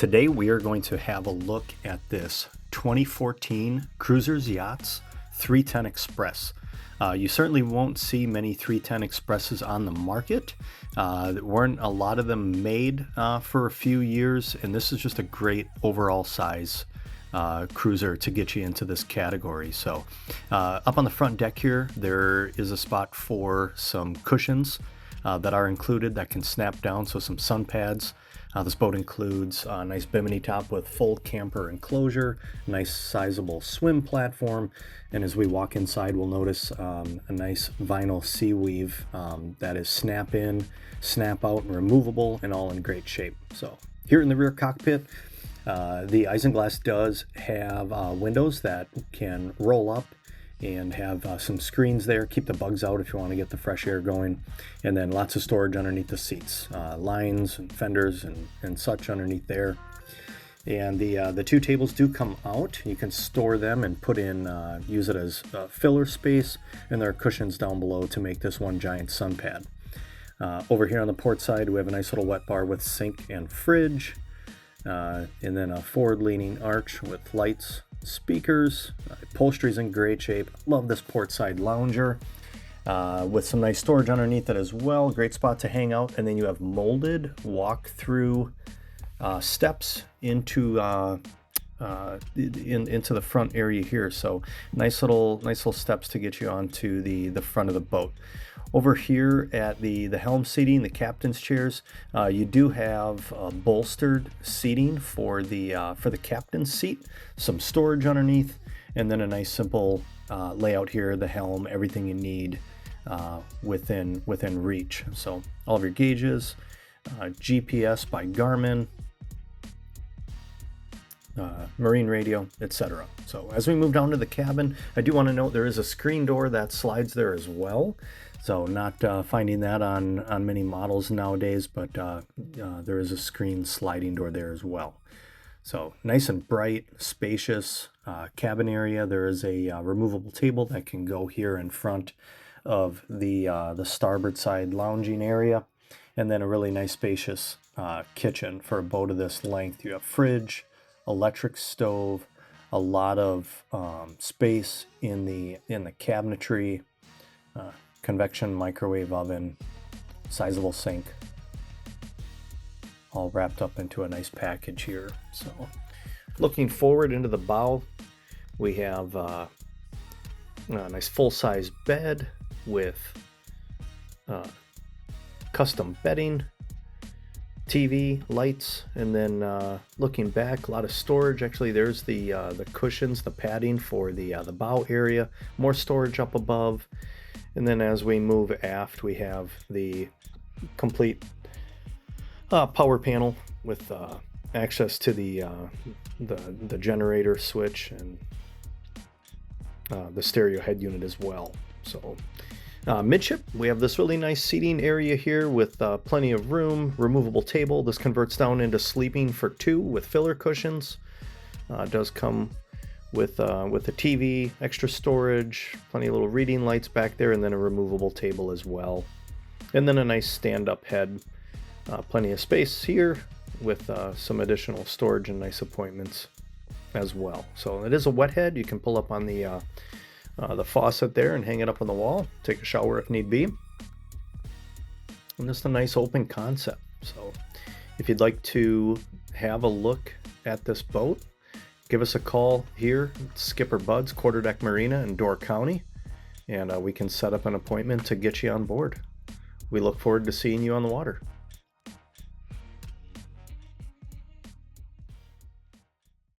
Today we are going to have a look at this 2014 Cruisers Yachts 310 Express. You certainly won't see many 310 Expresses on the market. There weren't a lot of them made for a few years, and this is just a great overall size cruiser to get you into this category. So up on the front deck here, there is a spot for some cushions that are included that can snap down, so some sun pads. This boat includes a nice bimini top with full camper enclosure, nice sizable swim platform, and as we walk inside we'll notice a nice vinyl sea weave that is snap in, snap out, and removable, and all in great shape. So here in the rear cockpit, the isinglass does have windows that can roll up and have some screens there, keep the bugs out if you want to get the fresh air going, and then lots of storage underneath the seats, lines and fenders and such underneath there. And the two tables do come out. You can store them and put in, use it as filler space, and there are cushions down below to make this one giant sun pad. Over here on the port side we have a nice little wet bar with sink and fridge, and then a forward leaning arch with lights, speakers. Upholstery's in great shape. Love this portside lounger with some nice storage underneath it as well. Great spot to hang out. And then you have molded walk-through steps into the front area here. So nice little steps to get you onto the front of the boat. Over here at the helm seating, the captain's chairs, you do have bolstered seating for the captain's seat, some storage underneath, and then a nice simple layout here, the helm, everything you need within reach. So all of your gauges, GPS by Garmin, marine radio, etc. So as we move down to the cabin, I do want to note there is a screen door that slides there as well. So not finding that on many models nowadays, but there is a screen sliding door there as well. So nice and bright, spacious cabin area. There is a removable table that can go here in front of the starboard side lounging area, and then a really nice spacious kitchen for a boat of this length. You have fridge, electric stove, a lot of space in the cabinetry. Convection microwave oven, sizable sink, all wrapped up into a nice package here. So looking forward into the bow, we have a nice full-size bed with custom bedding, TV, lights, and then looking back, a lot of storage. Actually, there's the cushions, the padding for the bow area, more storage up above. And then as we move aft, we have the complete power panel with access to the generator switch and the stereo head unit as well. So midship, we have this really nice seating area here with plenty of room, removable table. This converts down into sleeping for two with filler cushions. It does come with a TV, extra storage, plenty of little reading lights back there, and then a removable table as well. And then a nice stand-up head, plenty of space here with some additional storage and nice appointments as well. So it is a wet head. You can pull up on the faucet there and hang it up on the wall, take a shower if need be. And just a nice open concept. So if you'd like to have a look at this boat, give us a call here at SkipperBud's Quarterdeck Marina in Door County, and we can set up an appointment to get you on board. We look forward to seeing you on the water.